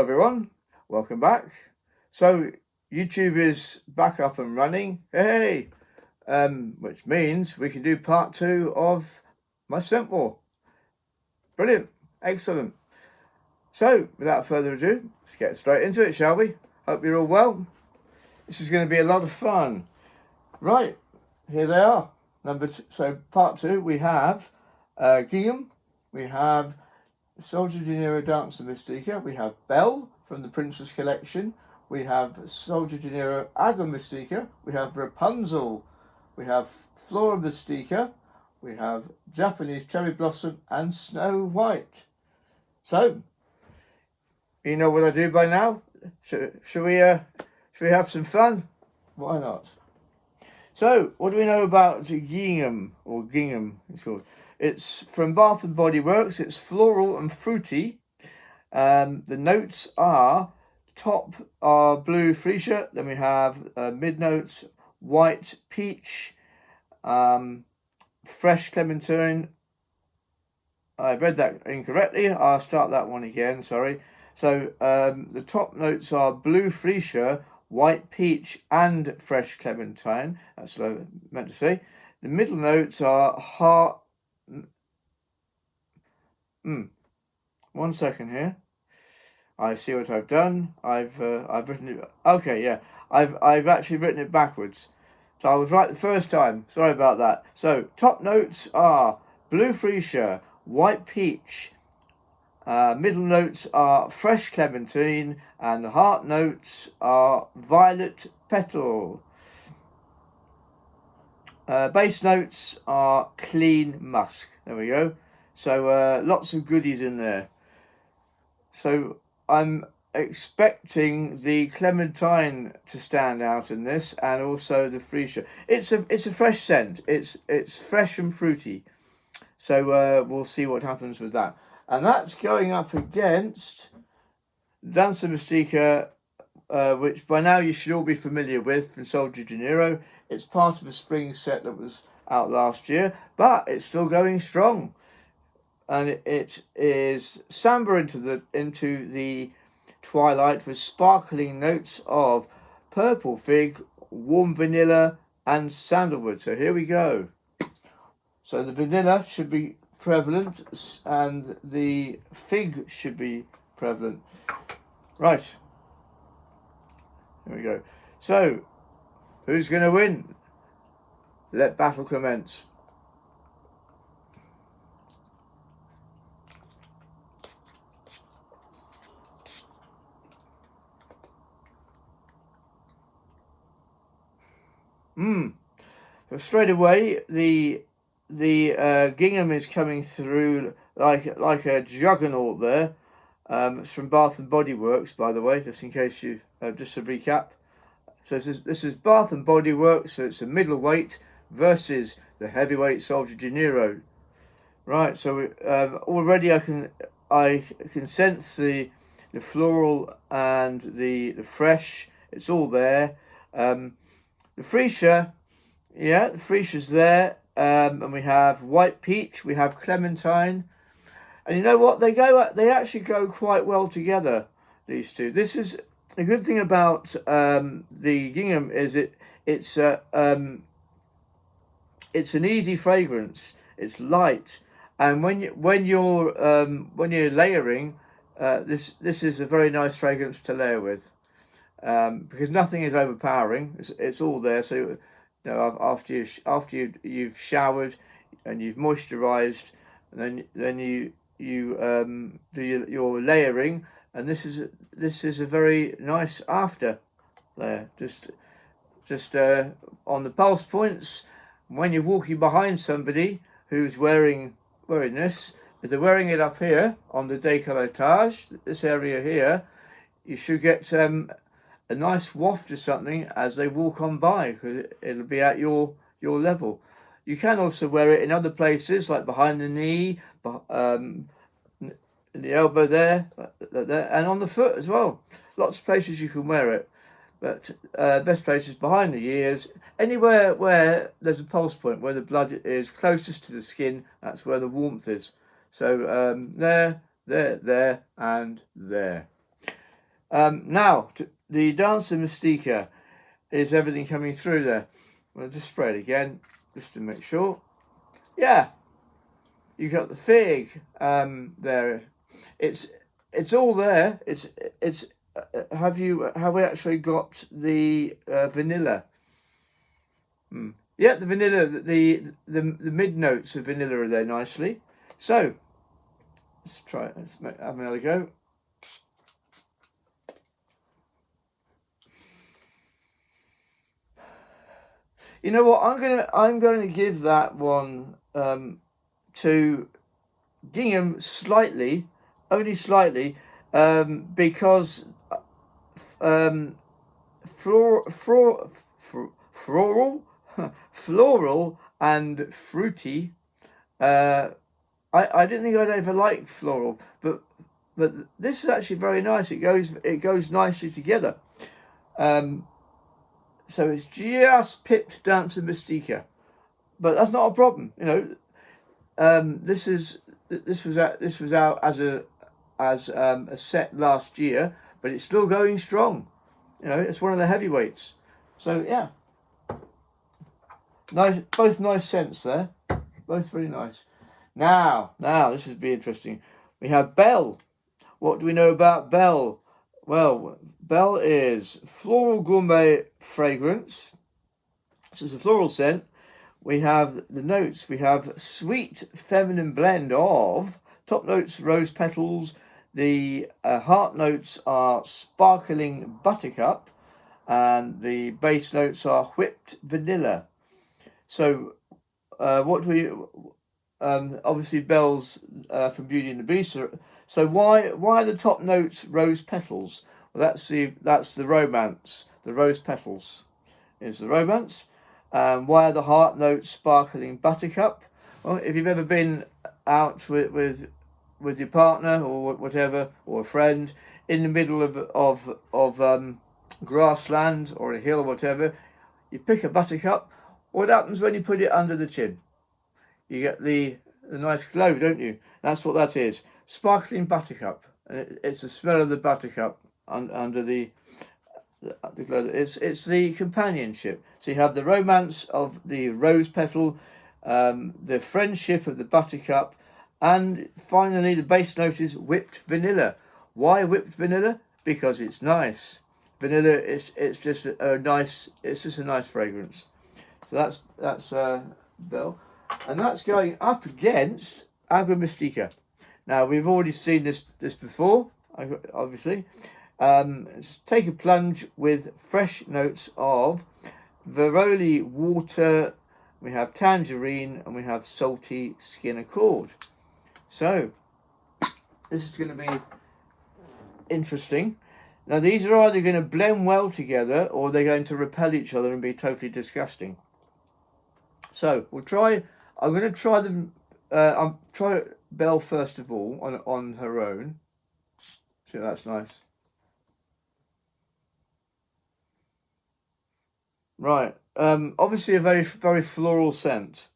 everyone, welcome back. So YouTube is back up and running, hey, which means we can do part 2 of my simple. Brilliant, excellent. So without further ado, let's get straight into it, shall we? Hope you're all well. This is going to be a lot of fun. Right, here they are. So part 2, we have Gingham, we have Sol de Janeiro Dancer Mystica, we have Belle from the Princess Collection, we have Sol de Janeiro Agua Mystica, we have Rapunzel, we have Flora Mystica, we have Japanese Cherry Blossom and Snow White. So, you know what I do by now? Should we have some fun? Why not? So, what do we know about Gingham, or Gingham it's called? It's from Bath and Body Works. It's floral and fruity. The notes are, top are blue freesia. Then we have mid notes, white peach, fresh clementine. I read that incorrectly. I'll start that one again, sorry. So the top notes are blue freesia, white peach and fresh clementine. That's what I meant to say. The middle notes are heart. One second here. I see what I've done. I've written it. Okay, yeah. I've actually written it backwards. So I was right the first time. Sorry about that. So top notes are blue freesia, white peach. Middle notes are fresh clementine, and the heart notes are violet petal. Base notes are clean musk. There we go. So lots of goodies in there. So I'm expecting the clementine to stand out in this, and also the freesia. It's a fresh scent. It's fresh and fruity. So we'll see what happens with that. And that's going up against Dancer Mystica, which by now you should all be familiar with from Sol de Janeiro. It's part of a spring set that was out last year, but it's still going strong. And it is samba into the twilight with sparkling notes of purple fig, warm vanilla and sandalwood. So here we go. So the vanilla should be prevalent and the fig should be prevalent. Right. Here we go. So who's going to win? Let battle commence. So straight away, the Gingham is coming through like a juggernaut there. It's from Bath and Body Works, by the way, just in case you just to recap. So this is Bath and Body Works. So it's a middleweight versus the heavyweight Sol de Janeiro. Right. So already I can sense the floral and the fresh. It's all there. The freesia, yeah, the freesia's there, and we have white peach, we have clementine, and you know what? They actually go quite well together. These two. This is the good thing about the Gingham is it's an easy fragrance. It's light, and when you're layering, this is a very nice fragrance to layer with. Because nothing is overpowering. It's all there. So you know, after you've showered and you've moisturized, and then you do your layering, and this is a very nice after layer. Just on the pulse points, when you're walking behind somebody who's wearing this, if they're wearing it up here on the décolletage, this area here, you should get a nice waft or something as they walk on by, because it'll be at your level. You can also wear it in other places, like behind the knee, in the elbow there, and on the foot as well. Lots of places you can wear it, but best places behind the ears, anywhere where there's a pulse point, where the blood is closest to the skin. That's where the warmth is. So there, and there. Now, the Dancer Mystica. Is everything coming through there? I'll just spray it again, just to make sure. Yeah, you got the fig there. It's all there. It's. Have we actually got the vanilla? Yeah, the vanilla. The mid notes of vanilla are there nicely. So let's try it. Let's have another go. You know what? I'm going to give that one to gingham slightly, only slightly, because floral and fruity. I didn't think I'd ever like floral, but this is actually very nice. It goes nicely together. So it's just pipped Dancer Mystica, but that's not a problem. You know, this was out as a set last year, but it's still going strong. You know, it's one of the heavyweights. So yeah, nice, both nice scents there, both very nice. Now this would be interesting. We have Belle. What do we know about Belle? Well, Belle is floral gourmet fragrance. So it's a floral scent. We have the notes. We have sweet feminine blend of top notes, rose petals. The heart notes are sparkling buttercup, and the base notes are whipped vanilla. So, what do we? Obviously, Belle's from Beauty and the Beast. So why are the top notes rose petals? Well, that's the romance. The rose petals is the romance. Why are the heart notes sparkling buttercup? Well, if you've ever been out with your partner or whatever, or a friend, in the middle of grassland or a hill or whatever, you pick a buttercup. What happens when you put it under the chin? You get the nice glow, don't you? That's what that is. Sparkling buttercup. And it's the smell of the buttercup under the glow. It's the companionship. So you have the romance of the rose petal, the friendship of the buttercup, and finally the base note is whipped vanilla. Why whipped vanilla? Because it's nice. Vanilla it's just a nice fragrance. So that's Belle. And that's going up against Agua Mystica. Now, we've already seen this before, obviously. Let's take a plunge with fresh notes of Veroli water. We have tangerine and we have salty skin accord. So, this is going to be interesting. Now, these are either going to blend well together or they're going to repel each other and be totally disgusting. So, I'm going to try them. I'll try Belle first of all on her own. See, that's nice. Right. Obviously a very very floral scent.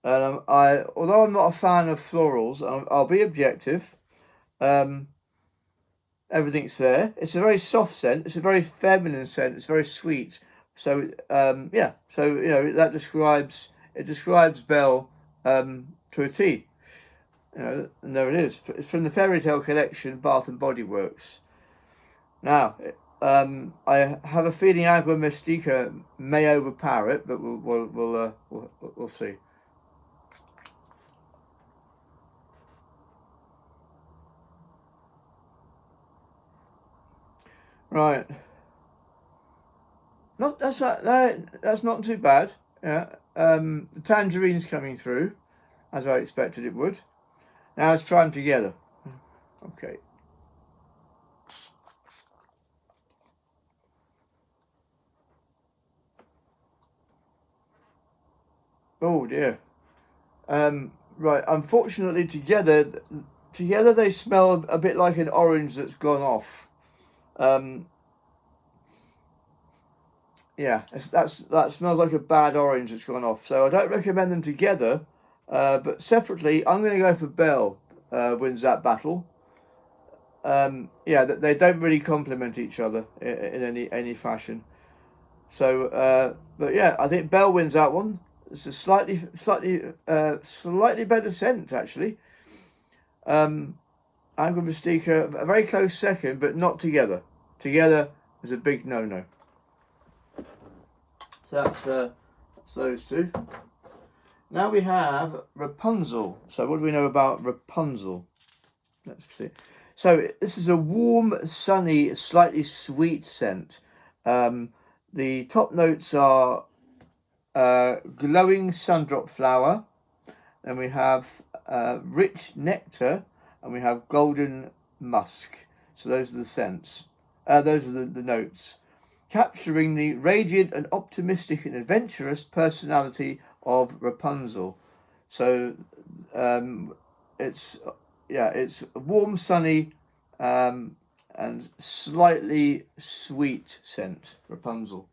Although I'm not a fan of florals, I'll be objective. Everything's there. It's a very soft scent. It's a very feminine scent. It's very sweet. So yeah. So you know that describes Belle to a T. You know, and there it is. It's from the Fairy Tale collection, Bath and Body Works. Now, I have a feeling Agua Mystica may overpower it, but we'll see. Right. That's not too bad. Yeah. The tangerine's coming through, as I expected it would. Now let's try them together. Okay. Oh dear. Right. Unfortunately, together they smell a bit like an orange that's gone off. Yeah, that smells like a bad orange that's gone off. So I don't recommend them together. But separately, I'm going to go for Belle. Wins that battle. yeah, they don't really complement each other in any fashion. So, but yeah, I think Bell wins that one. It's a slightly better scent actually. Angry Mystica, a very close second, but not together. Together is a big no-no. So that's those two. Now we have Rapunzel. So what do we know about Rapunzel? Let's see. So this is a warm, sunny, slightly sweet scent. The top notes are glowing sundrop flower. Then we have rich nectar, and we have golden musk. So those are the scents. Those are the notes, capturing the radiant and optimistic and adventurous personality of Rapunzel. So it's warm, sunny, and slightly sweet scent, Rapunzel.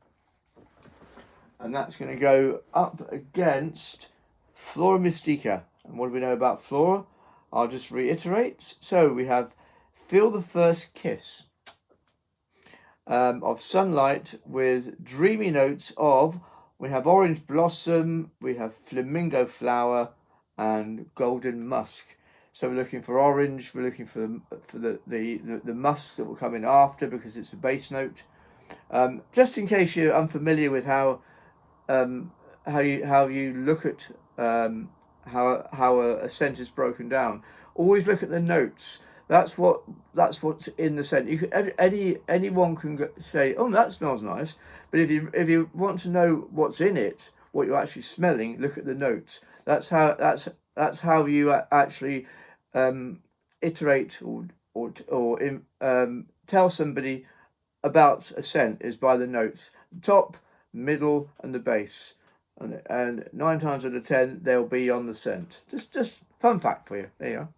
And that's going to go up against Flora Mystica. And what do we know about Flora? I'll just reiterate. So we have Feel the First Kiss of sunlight with dreamy notes of, we have orange blossom, we have flamingo flower, and golden musk. So we're looking for orange, we're looking for the musk that will come in after because it's a base note. Just in case you're unfamiliar with how you look at how a scent is broken down, always look at the notes. That's what's in the scent. You could, anyone can say, "Oh, that smells nice," but if you want to know what's in it, what you're actually smelling, look at the notes. That's how you actually iterate or tell somebody about a scent, is by the notes: top, middle, and the base. And 9 times out of 10 they'll be on the scent. Just fun fact for you. There you are.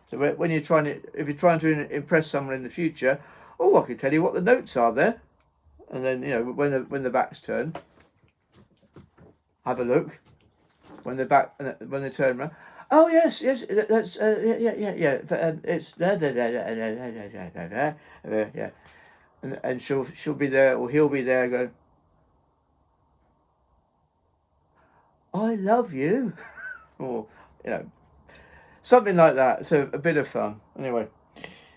So when if you're trying to impress someone in the future, oh, I can tell you what the notes are there, and then when the back's turned, have a look. When they turn around, oh yes, that's yeah. It's there, yeah, and she'll be there, or he'll be there, going, I love you, or something like that. So a bit of fun, anyway.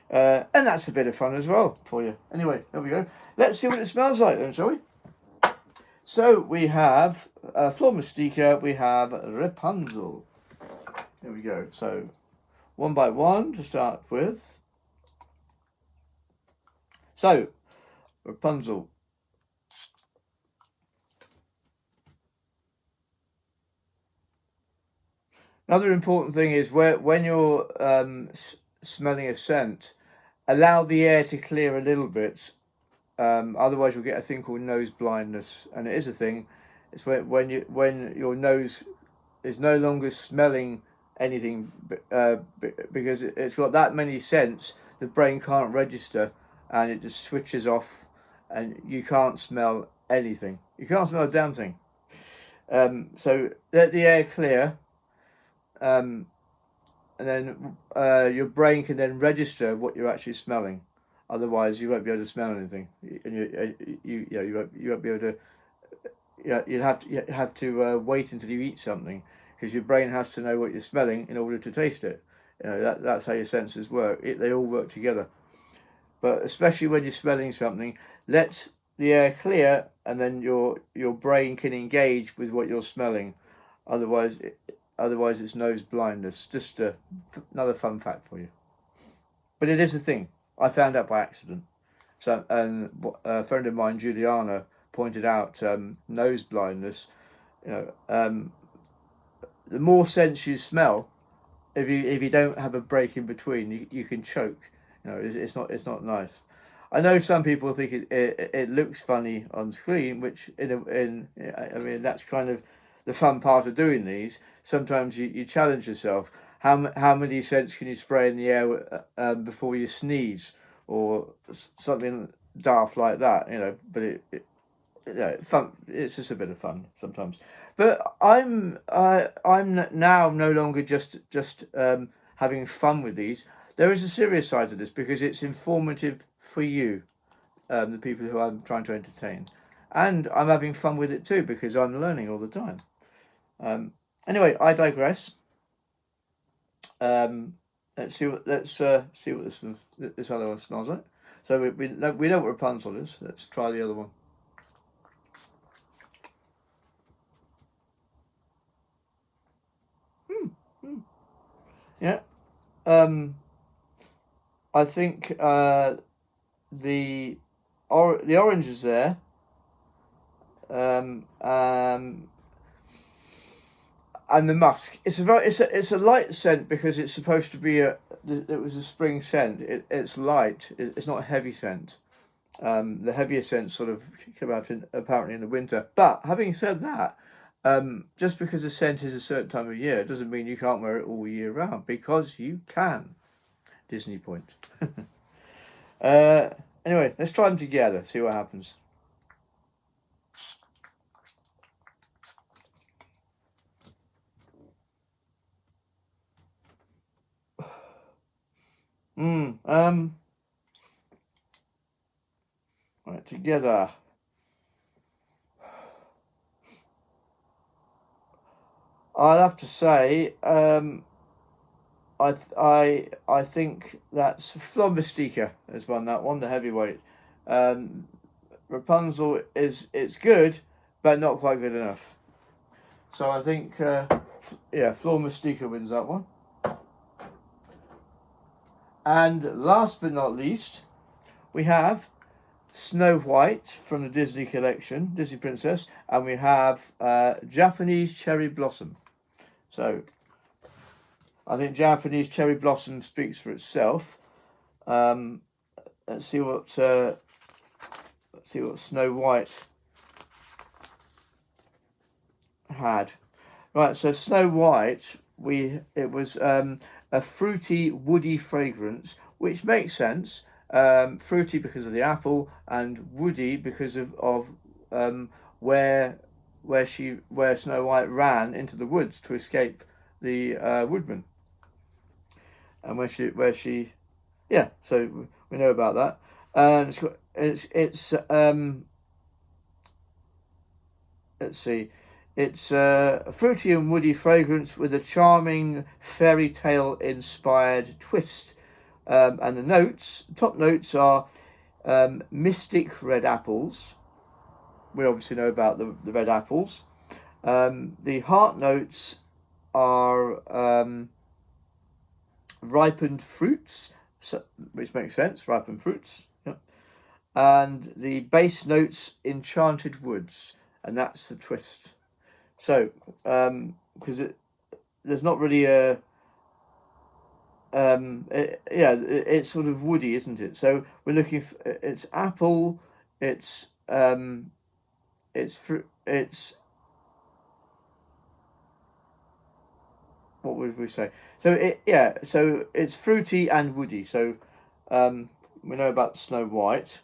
And that's a bit of fun as well for you. Anyway, there we go. Let's see what it smells like then, shall we? So we have Flor Mystica, we have Rapunzel. Here we go. So one by one to start with. So Rapunzel. Another important thing is when you're smelling a scent, allow the air to clear a little bit. Otherwise, you'll get a thing called nose blindness, and it is a thing. It's when your nose is no longer smelling anything because it's got that many scents, the brain can't register, and it just switches off, and you can't smell anything. You can't smell a damn thing. So let the air clear. And then your brain can then register what you're actually smelling. Otherwise, you won't be able to smell anything, and you won't be able to. Yeah, you have to wait until you eat something, because your brain has to know what you're smelling in order to taste it. That's how your senses work. They all work together. But especially when you're smelling something, let the air clear, and then your brain can engage with what you're smelling. Otherwise, it's nose blindness. Just another fun fact for you. But it is a thing. I found out by accident. So, and a friend of mine, Juliana, pointed out nose blindness. The more scents you smell, if you don't have a break in between, you can choke. It's not nice. I know some people think it looks funny on screen, which I mean that's kind of the fun part of doing these. Sometimes you challenge yourself. How many scents can you spray in the air before you sneeze, or something daft like that? But fun. It's just a bit of fun sometimes. But I'm now no longer just having fun with these. there is a serious side to this because it's informative for you, the people who I'm trying to entertain, and I'm having fun with it too because I'm learning all the time. Anyway, I digress. Let's see what this other one smells like. So we know what Rapunzel is. Let's try the other one. Yeah. I think the orange is there. And the musk. It's a light scent because it's supposed to be it was a spring scent. It's light. It's not a heavy scent. The heavier scents sort of come out apparently in the winter. But having said that, just because a scent is a certain time of year doesn't mean you can't wear it all year round, because you can. Disney point. Anyway, let's try them together. See what happens. Right, together. I'll have to say, I think that's Flomystica has won that one, the heavyweight. Rapunzel it's good, but not quite good enough. So I think, Flomystica wins that one. And last but not least, we have Snow White from the Disney collection, Disney Princess, and we have Japanese Cherry Blossom. So I think Japanese Cherry Blossom speaks for itself. Let's see what Snow White had. Right, so Snow White, it was a fruity, woody fragrance, which makes sense. Fruity because of the apple, and woody because of where Snow White ran into the woods to escape the woodman, and so we know about that. And it's let's see. It's a fruity and woody fragrance with a charming fairy tale inspired twist. And the top notes are mystic red apples. We obviously know about the red apples. The heart notes are ripened fruits, which makes sense, ripened fruits. Yep. And the base notes, enchanted woods, and that's the twist. So, because there's not really a it's sort of woody, isn't it? So we're looking for, it's apple, it's what would we say? So so it's fruity and woody. So we know about Snow White,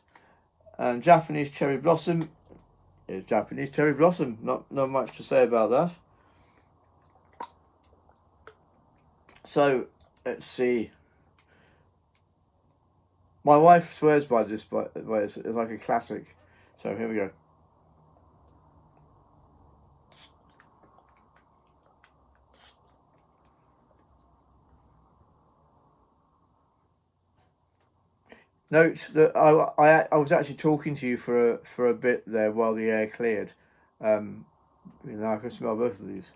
and Japanese Cherry Blossom is Japanese Cherry Blossom. Not much to say about that. So let's see. My wife swears by this, but it's like a classic. So here we go. Note that I was actually talking to you for a bit there while the air cleared. I can smell both of these.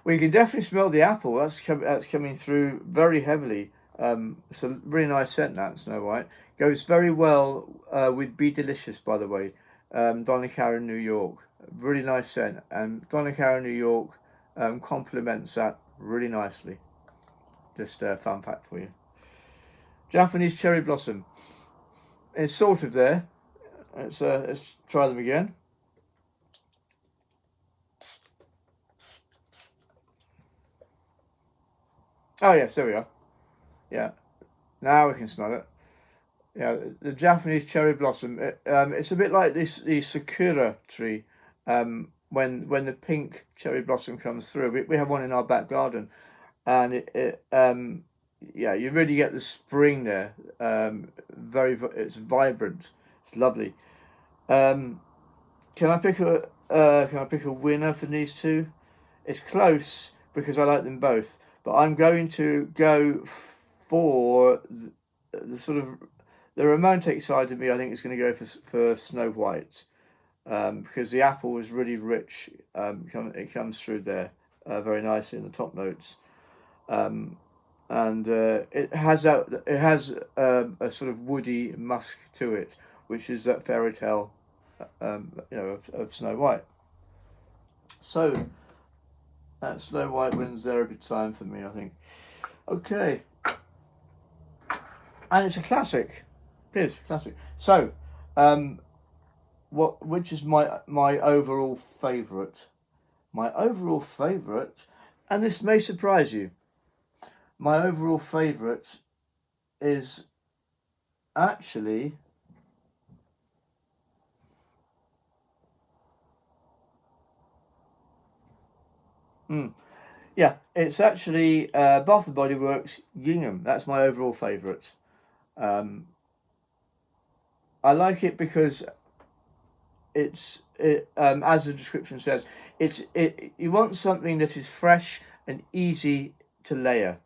Well, you can definitely smell the apple. That's coming through very heavily. It's a really nice scent, that Snow White. Goes very well with Be Delicious, by the way. Donna Karan, New York. Really nice scent. And Donna Karan, New York complements that really nicely. Just a fun fact for you. Japanese Cherry Blossom. It's sort of there. Let's try them again. Oh yes, there we are. Yeah, now we can smell it. Yeah, the Japanese Cherry Blossom. It's a bit like the sakura tree. when the pink cherry blossom comes through. We have one in our back garden, and yeah, you really get the spring there. It's vibrant. It's lovely. Can I pick a winner for these two? It's close because I like them both, but I'm going to go for the sort of the romantic side of me. I think is going to go for Snow White, because the apple is really rich. It comes through there very nicely in the top notes, and it has a sort of woody musk to it, which is that fairy tale, of Snow White. So that Snow White wins there every time for me, I think. Okay, and it's a classic. It is a classic. So, which is my overall favourite? My overall favourite, and this may surprise you. My overall favourite is actually yeah, it's actually Bath and Body Works Gingham. That's my overall favourite. I like it because as the description says, you want something that is fresh and easy to layer.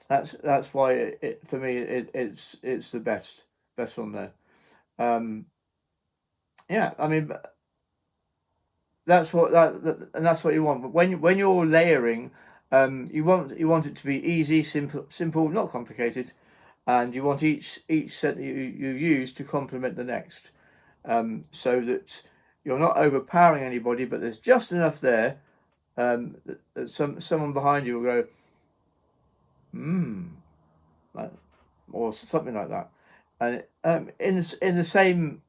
That's why for me it's the best one there. Yeah, I mean that's what and that's what you want. But when you're layering, you want it to be easy, simple, not complicated, and you want each scent that you use to complement the next, so that you're not overpowering anybody, but there's just enough there that someone behind you will go, like, or something like that. And in the same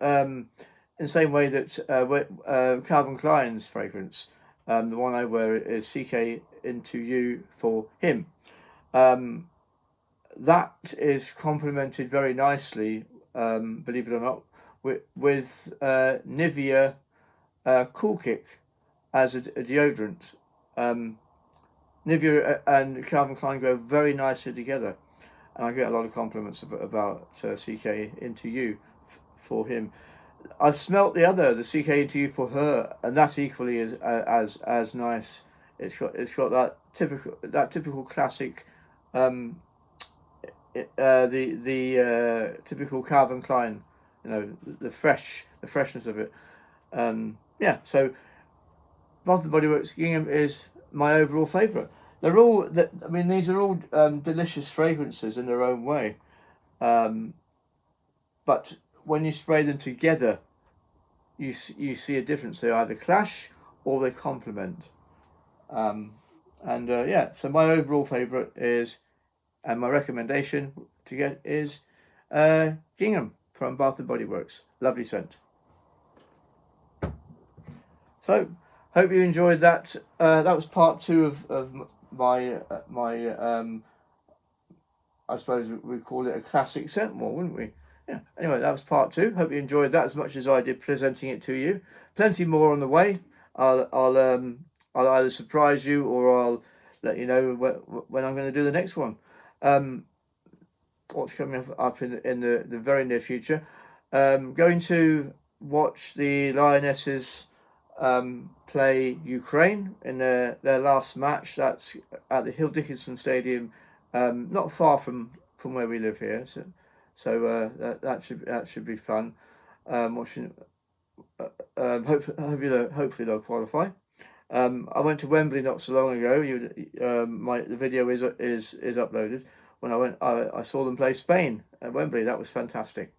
way that Calvin Klein's fragrance, the one I wear is CK Into You for him. That is complemented very nicely, believe it or not, with Nivea Cool Kick as a deodorant. Nivea and Calvin Klein go very nicely together, and I get a lot of compliments about CK Into You for him. I've smelt the CK Into You for her, and that's equally as nice. It's got that typical classic, typical Calvin Klein, the freshness of it. Yeah, so Bath and Body Works Gingham is my overall favourite. They're all, I mean, these are all delicious fragrances in their own way. But when you spray them together, you see a difference. They either clash or they complement. Yeah, so my overall favourite is, and my recommendation to get is Gingham from Bath and Body Works. Lovely scent. So, hope you enjoyed that. That was part 2 of my I suppose we'd call it a classic scent more, wouldn't we? Yeah. Anyway, that was part 2. Hope you enjoyed that as much as I did presenting it to you. Plenty more on the way. I'll either surprise you or I'll let you know when I'm going to do the next one. What's coming up in the very near future? Going to watch the Lionesses play Ukraine in their last match. That's at the Hill Dickinson Stadium, not far from where we live here. So that should be fun. Watching. Hopefully they'll qualify. I went to Wembley not so long ago. The video is uploaded. When I saw them play Spain at Wembley. That was fantastic.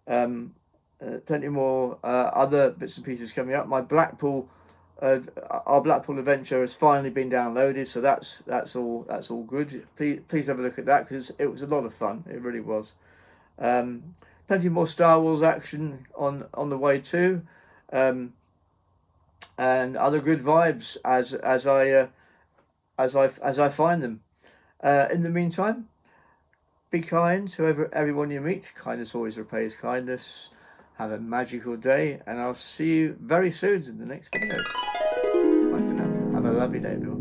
Plenty more other bits and pieces coming up. Our Blackpool adventure has finally been downloaded, so that's all good. Please have a look at that because it was a lot of fun. It really was. Plenty more Star Wars action on the way too, and other good vibes as I find them. In the meantime, be kind to everyone you meet. Kindness always repays kindness. Have a magical day, and I'll see you very soon in the next video. Have a lovely day, everyone.